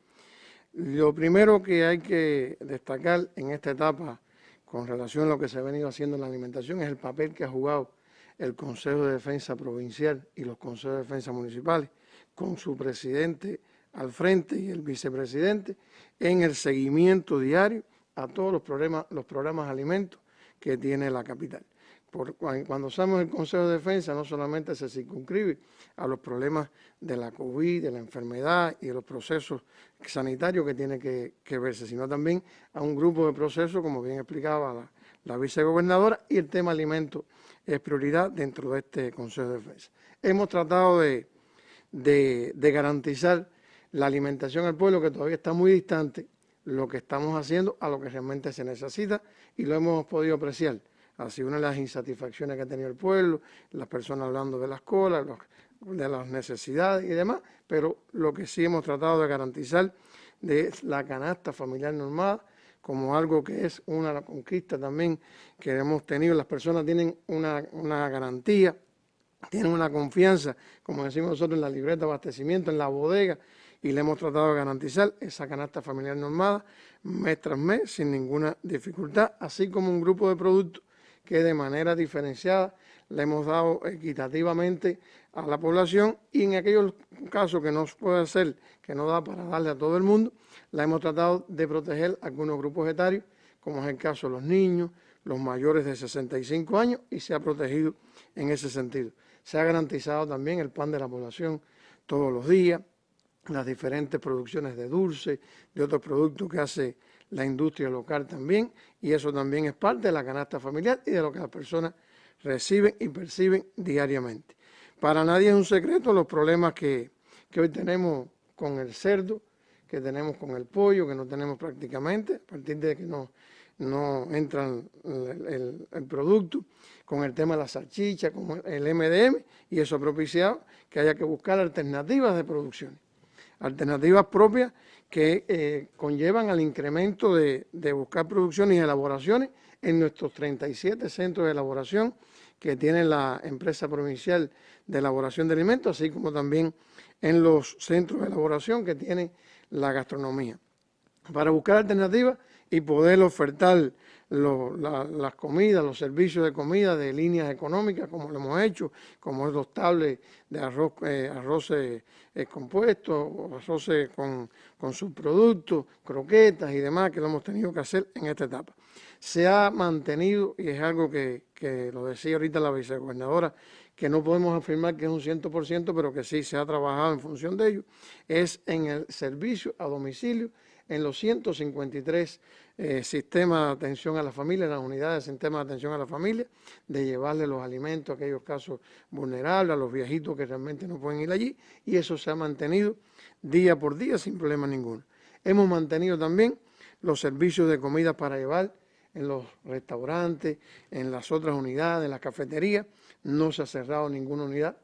Lo primero que hay que destacar en esta etapa con relación a lo que se ha venido haciendo en la alimentación es el papel que ha jugado el Consejo de Defensa Provincial y los Consejos de Defensa Municipales, con su presidente al frente y el vicepresidente, en el seguimiento diario a todos los programas de alimentos que tiene la capital. Cuando usamos el Consejo de Defensa no solamente se circunscribe a los problemas de la COVID, de la enfermedad y de los procesos sanitarios que tiene que verse, sino también a un grupo de procesos, como bien explicaba la vicegobernadora, y el tema alimentos es prioridad dentro de este Consejo de Defensa. Hemos tratado de garantizar la alimentación al pueblo, que todavía está muy distante lo que estamos haciendo a lo que realmente se necesita, y lo hemos podido apreciar. Ha sido una de las insatisfacciones que ha tenido el pueblo, las personas hablando de las colas, de las necesidades y demás, pero lo que sí hemos tratado de garantizar de la canasta familiar normada como algo que es una conquista también que hemos tenido. Las personas tienen una garantía, tienen una confianza, como decimos nosotros, en la libreta de abastecimiento, en la bodega, y le hemos tratado de garantizar esa canasta familiar normada mes tras mes sin ninguna dificultad, así como un grupo de productos que de manera diferenciada le hemos dado equitativamente a la población, y en aquellos casos que no puede ser, que no da para darle a todo el mundo, la hemos tratado de proteger a algunos grupos etarios, como es el caso de los niños, los mayores de 65 años, y se ha protegido en ese sentido. Se ha garantizado también el pan de la población todos los días, las diferentes producciones de dulce, de otros productos que hace la industria local también, y eso también es parte de la canasta familiar y de lo que las personas reciben y perciben diariamente. Para nadie es un secreto los problemas que hoy tenemos con el cerdo, que tenemos con el pollo, que no tenemos prácticamente, a partir de que no entra el producto, con el tema de la salchicha, con el MDM, y eso ha propiciado que haya que buscar alternativas de producción, alternativas propias que conllevan al incremento de buscar producciones y elaboraciones en nuestros 37 centros de elaboración que tiene la empresa provincial de elaboración de alimentos, así como también en los centros de elaboración que tiene la gastronomía, para buscar alternativas y poder ofertar las comidas, los servicios de comida de líneas económicas, como lo hemos hecho, como es los tablets de arroces compuestos, arroces con subproductos, croquetas y demás, que lo hemos tenido que hacer en esta etapa. Se ha mantenido, y es algo que lo decía ahorita la vicegobernadora, que no podemos afirmar que es un 100%, pero que sí se ha trabajado en función de ello, es en el servicio a domicilio, en los 153 sistemas de atención a la familia, en las unidades de sistemas de atención a la familia, de llevarle los alimentos a aquellos casos vulnerables, a los viejitos que realmente no pueden ir allí, y eso se ha mantenido día por día sin problema ninguno. Hemos mantenido también los servicios de comida para llevar en los restaurantes, en las otras unidades, en las cafeterías. No se ha cerrado ninguna unidad.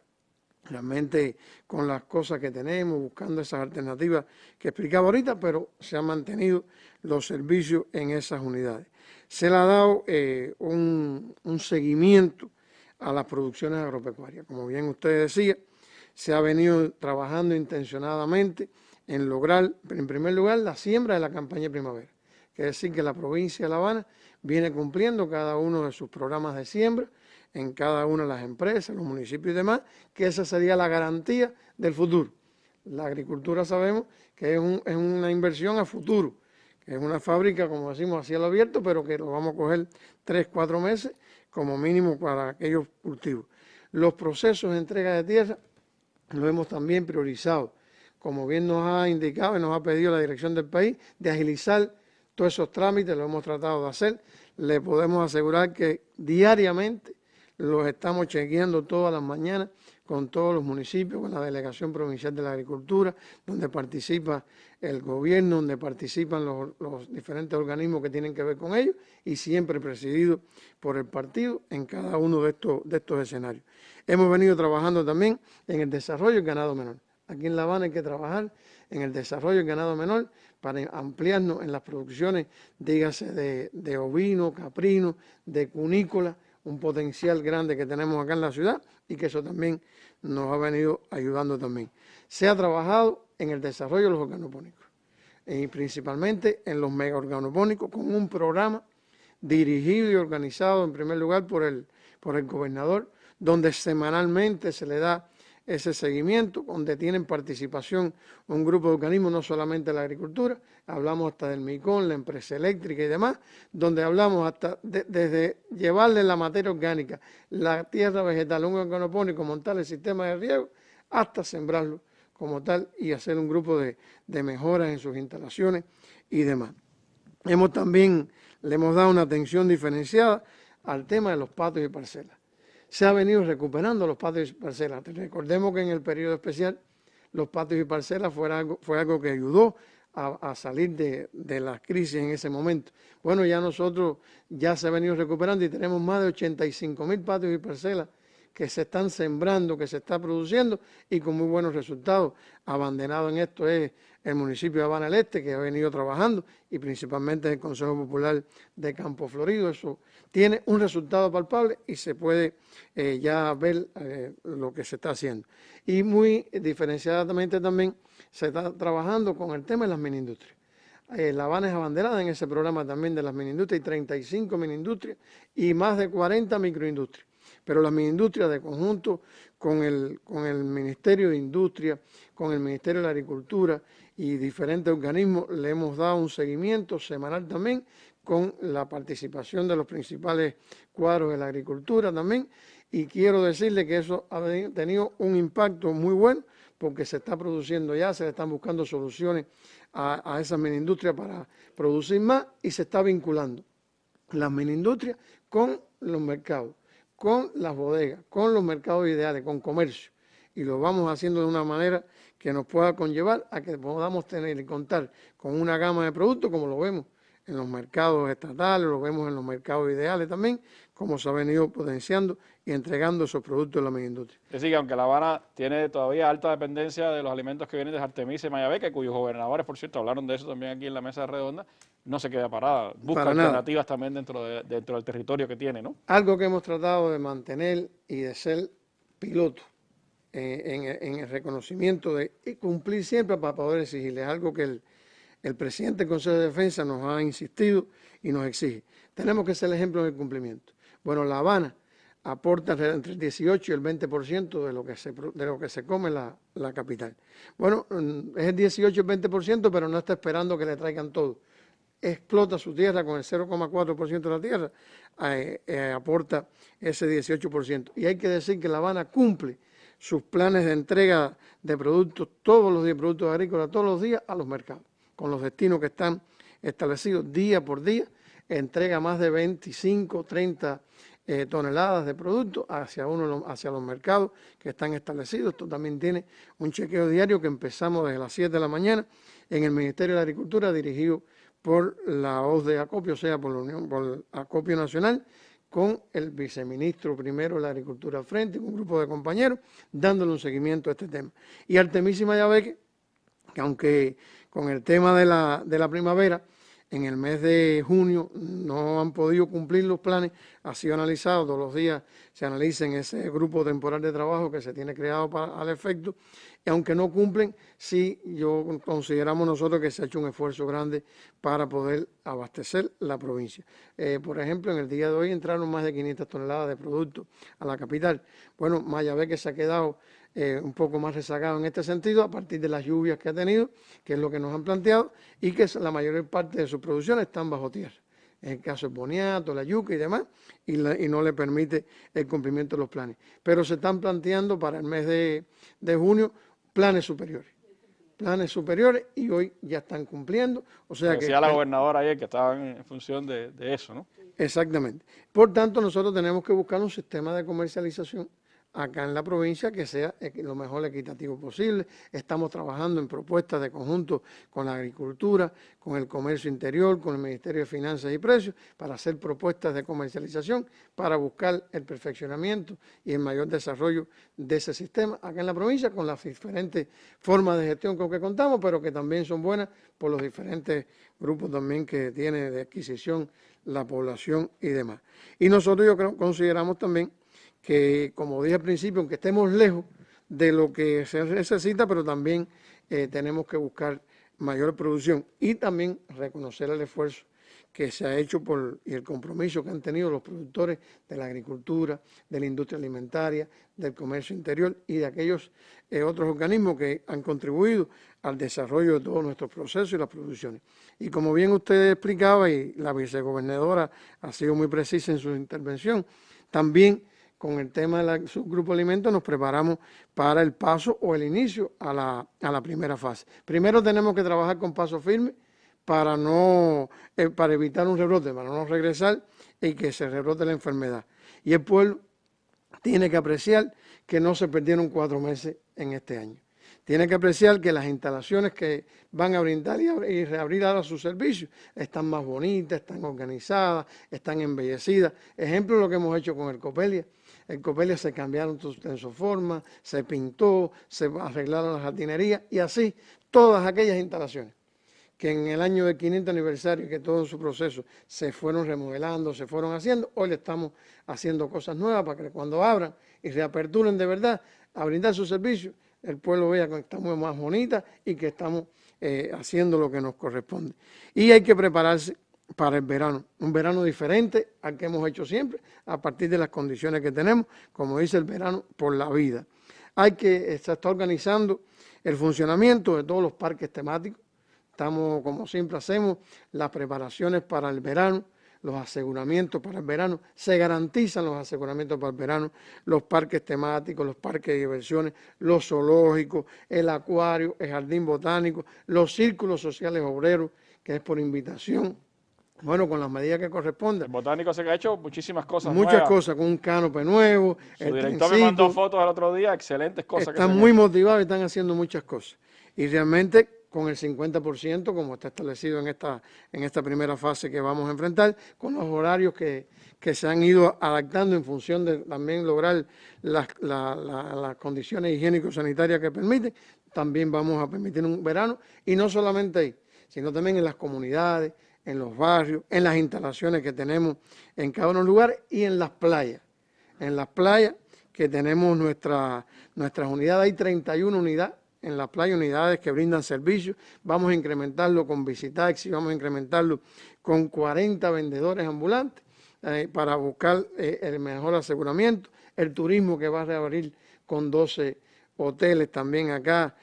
Realmente con las cosas que tenemos, buscando esas alternativas que explicaba ahorita, pero se han mantenido los servicios en esas unidades. Se le ha dado un seguimiento a las producciones agropecuarias. Como bien usted decía, se ha venido trabajando intencionadamente en lograr, en primer lugar, la siembra de la campaña de primavera. Quiere decir que la provincia de La Habana viene cumpliendo cada uno de sus programas de siembra en cada una de las empresas, los municipios y demás, que esa sería la garantía del futuro. La agricultura sabemos que es una inversión a futuro, que es una fábrica, como decimos, a cielo abierto, pero que lo vamos a coger 3-4 meses como mínimo para aquellos cultivos. Los procesos de entrega de tierra lo hemos también priorizado, como bien nos ha indicado y nos ha pedido la dirección del país, de agilizar todos esos trámites, lo hemos tratado de hacer. Le podemos asegurar que diariamente los estamos chequeando todas las mañanas con todos los municipios, con la Delegación Provincial de la Agricultura, donde participa el gobierno, donde participan los diferentes organismos que tienen que ver con ellos y siempre presidido por el partido en cada uno de estos escenarios. Hemos venido trabajando también en el desarrollo del ganado menor. Aquí en La Habana hay que trabajar en el desarrollo del ganado menor para ampliarnos en las producciones, dígase de ovino, caprino, de cunícola, un potencial grande que tenemos acá en la ciudad y que eso también nos ha venido ayudando también. Se ha trabajado en el desarrollo de los organopónicos y principalmente en los megaorganopónicos con un programa dirigido y organizado en primer lugar por el gobernador, donde semanalmente se le da ese seguimiento, donde tienen participación un grupo de organismos, no solamente de la agricultura, hablamos hasta del MICON, la empresa eléctrica y demás, donde hablamos hasta desde llevarle la materia orgánica, la tierra vegetal, un organopónico, montar el sistema de riego, hasta sembrarlo como tal y hacer un grupo de mejoras en sus instalaciones y demás. También le hemos dado una atención diferenciada al tema de los patios y parcelas. Se ha venido recuperando los patios y parcelas. Recordemos que en el periodo especial los patios y parcelas fue algo que ayudó a salir de la crisis en ese momento. Bueno, ya se ha venido recuperando y tenemos más de 85.000 patios y parcelas que se están sembrando, que se está produciendo y con muy buenos resultados. Abanderado en esto es el municipio de Habana del Este, que ha venido trabajando, y principalmente el Consejo Popular de Campo Florido. Eso tiene un resultado palpable y se puede ya ver lo que se está haciendo. Y muy diferenciadamente también se está trabajando con el tema de las mini-industrias. La Habana es abanderada en ese programa también de las mini-industrias, hay 35 mini-industrias y más de 40 microindustrias. Pero las mini-industrias de conjunto con el Ministerio de Industria, con el Ministerio de la Agricultura y diferentes organismos, le hemos dado un seguimiento semanal también con la participación de los principales cuadros de la agricultura también. Y quiero decirle que eso ha tenido un impacto muy bueno porque se está produciendo ya, se le están buscando soluciones a esas mini-industrias para producir más y se está vinculando las mini-industrias con los mercados, con las bodegas, con los mercados ideales, con comercio. Y lo vamos haciendo de una manera que nos pueda conllevar a que podamos tener y contar con una gama de productos como lo vemos en los mercados estatales, lo vemos en los mercados ideales también, como se ha venido potenciando y entregando esos productos a la mini-industria. Es decir, que aunque La Habana tiene todavía alta dependencia de los alimentos que vienen de Artemisa y Mayabeque, cuyos gobernadores, por cierto, hablaron de eso también aquí en la mesa redonda, no se queda parada, busca alternativas también dentro del territorio que tiene, ¿no? Algo que hemos tratado de mantener y de ser piloto en el reconocimiento de y cumplir siempre para poder exigirles algo que el presidente del Consejo de Defensa nos ha insistido y nos exige. Tenemos que ser el ejemplo en el cumplimiento. Bueno, La Habana aporta entre el 18 y el 20% de lo que se come la capital. Bueno, es el 18 y el 20%, pero no está esperando que le traigan todo. Explota su tierra con el 0,4% de la tierra, aporta ese 18%. Y hay que decir que La Habana cumple sus planes de entrega de productos, todos los días, productos agrícolas, todos los días a los mercados, con los destinos que están establecidos día por día, entrega más de 25, 30 toneladas de productos hacia los mercados que están establecidos. Esto también tiene un chequeo diario que empezamos desde las 7 de la mañana en el Ministerio de la Agricultura, dirigido por la OZ de Acopio, o sea, por el Acopio Nacional, con el viceministro primero de la Agricultura al frente, con un grupo de compañeros, dándole un seguimiento a este tema. Y Artemisa y Mayabeque, que aunque con el tema de la primavera, en el mes de junio no han podido cumplir los planes, ha sido analizado, todos los días se analiza en ese grupo temporal de trabajo que se tiene creado al efecto, y aunque no cumplen, sí consideramos nosotros que se ha hecho un esfuerzo grande para poder abastecer la provincia. Por ejemplo, en el día de hoy entraron más de 500 toneladas de productos a la capital. Bueno, Mayabeque se ha quedado un poco más rezagado en este sentido a partir de las lluvias que ha tenido, que es lo que nos han planteado, y que la mayor parte de sus producciones están bajo tierra. En el caso del boniato, la yuca y demás, y no le permite el cumplimiento de los planes. Pero se están planteando para el mes de junio planes superiores. Planes superiores y hoy ya están cumpliendo. O sea que decía la gobernadora ayer que estaban en función de eso, ¿no? Exactamente. Por tanto, nosotros tenemos que buscar un sistema de comercialización acá en la provincia que sea lo mejor equitativo posible. Estamos trabajando en propuestas de conjunto con la agricultura, con el comercio interior, con el Ministerio de Finanzas y Precios, para hacer propuestas de comercialización, para buscar el perfeccionamiento y el mayor desarrollo de ese sistema acá en la provincia, con las diferentes formas de gestión con que contamos, pero que también son buenas por los diferentes grupos también que tiene de adquisición la población y demás. Y nosotros consideramos también que, como dije al principio, aunque estemos lejos de lo que se necesita, pero también tenemos que buscar mayor producción y también reconocer el esfuerzo que se ha hecho y el compromiso que han tenido los productores de la agricultura, de la industria alimentaria, del comercio interior y de aquellos otros organismos que han contribuido al desarrollo de todos nuestros procesos y las producciones. Y como bien usted explicaba, y la vicegobernadora ha sido muy precisa en su intervención, también con el tema del subgrupo alimentos nos preparamos para el paso o el inicio a la primera fase. Primero tenemos que trabajar con paso firme para evitar un rebrote, para no regresar y que se rebrote la enfermedad. Y el pueblo tiene que apreciar que no se perdieron 4 meses en este año. Tiene que apreciar que las instalaciones que van a brindar y reabrir ahora sus servicios están más bonitas, están organizadas, están embellecidas. Ejemplo de lo que hemos hecho con el Copelia. El Copelia se cambiaron en su forma, se pintó, se arreglaron las jardinerías y así todas aquellas instalaciones que en el año del 500 aniversario y que todo su proceso se fueron remodelando, se fueron haciendo, hoy le estamos haciendo cosas nuevas para que cuando abran y reaperturen de verdad a brindar sus servicios, el pueblo vea que estamos más bonitas y que estamos haciendo lo que nos corresponde. Y hay que prepararse para el verano, un verano diferente al que hemos hecho siempre, a partir de las condiciones que tenemos, como dice el verano, por la vida. Se está organizando el funcionamiento de todos los parques temáticos. Estamos, como siempre hacemos, las preparaciones para el verano, los aseguramientos para el verano, se garantizan los aseguramientos para el verano, los parques temáticos, los parques de diversiones, los zoológicos, el acuario, el jardín botánico, los círculos sociales obreros, que es por invitación, bueno, con las medidas que corresponden. El botánico se ha hecho muchísimas cosas muchas nuevas. Cosas, con un cánope nuevo. Su director me mandó fotos el otro día, excelentes cosas. Están muy motivados y están haciendo muchas cosas. Y realmente con el 50%, como está establecido en esta primera fase que vamos a enfrentar, con los horarios que se han ido adaptando en función de también lograr las condiciones higiénico-sanitarias que permiten, también vamos a permitir un verano, y no solamente ahí, sino también en las comunidades, en los barrios, en las instalaciones que tenemos en cada uno de los lugares y en las playas. En las playas que tenemos nuestras unidades, hay 31 unidades. En las playas, unidades que brindan servicios, vamos a incrementarlo con visitaxi, vamos a incrementarlo con 40 vendedores ambulantes para buscar el mejor aseguramiento, el turismo que va a reabrir con 12 hoteles también acá,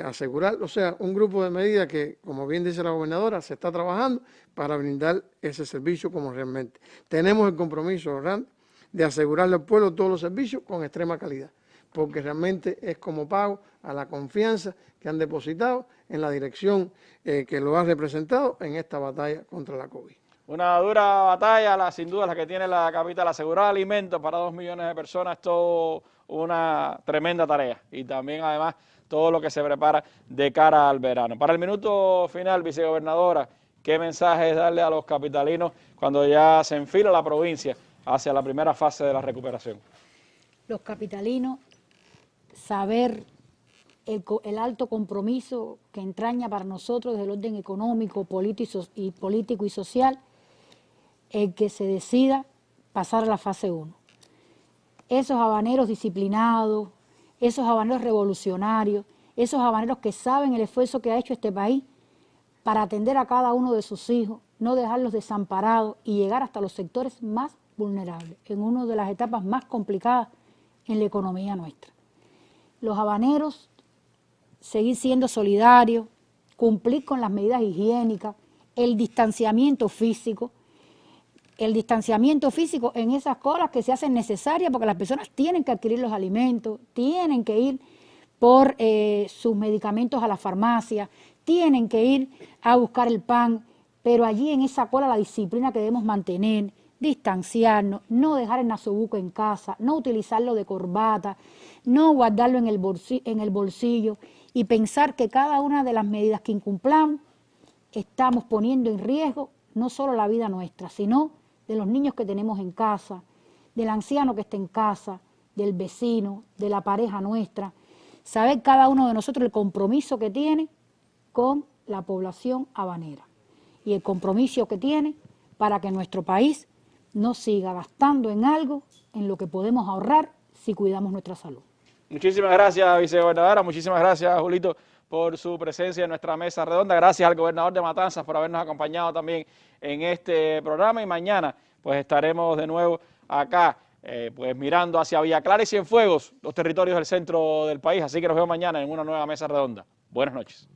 asegurar, o sea, un grupo de medidas que, como bien dice la gobernadora, se está trabajando para brindar ese servicio como realmente. Tenemos el compromiso, Orlando, de asegurarle al pueblo todos los servicios con extrema calidad, porque realmente es como pago a la confianza que han depositado en la dirección que lo ha representado en esta batalla contra la COVID. Una dura batalla, sin duda, la que tiene la capital. Asegurar alimentos para 2 millones de personas es todo una tremenda tarea. Y también, además, todo lo que se prepara de cara al verano. Para el minuto final, vicegobernadora, ¿qué mensaje es darle a los capitalinos cuando ya se enfila la provincia hacia la primera fase de la recuperación? Los capitalinos, saber el alto compromiso que entraña para nosotros desde el orden económico, político y social, el que se decida pasar a la fase 1. Esos habaneros disciplinados, esos habaneros revolucionarios, esos habaneros que saben el esfuerzo que ha hecho este país para atender a cada uno de sus hijos, no dejarlos desamparados y llegar hasta los sectores más vulnerables, en una de las etapas más complicadas en la economía nuestra. Los habaneros, seguir siendo solidarios, cumplir con las medidas higiénicas, el distanciamiento físico en esas colas que se hacen necesarias porque las personas tienen que adquirir los alimentos, tienen que ir por sus medicamentos a la farmacia, tienen que ir a buscar el pan, pero allí en esa cola la disciplina que debemos mantener distanciarnos, no dejar el nasobuco en casa, no utilizarlo de corbata, no guardarlo en el bolsillo y pensar que cada una de las medidas que incumplamos estamos poniendo en riesgo no solo la vida nuestra, sino de los niños que tenemos en casa, del anciano que está en casa, del vecino, de la pareja nuestra. Saber cada uno de nosotros el compromiso que tiene con la población habanera y el compromiso que tiene para que nuestro país no siga gastando en algo en lo que podemos ahorrar si cuidamos nuestra salud. Muchísimas gracias, vicegobernadora. Muchísimas gracias, Julito, por su presencia en nuestra mesa redonda. Gracias al gobernador de Matanzas por habernos acompañado también en este programa. Y mañana pues estaremos de nuevo acá, pues mirando hacia Villa Clara y Cienfuegos, los territorios del centro del país. Así que nos vemos mañana en una nueva mesa redonda. Buenas noches.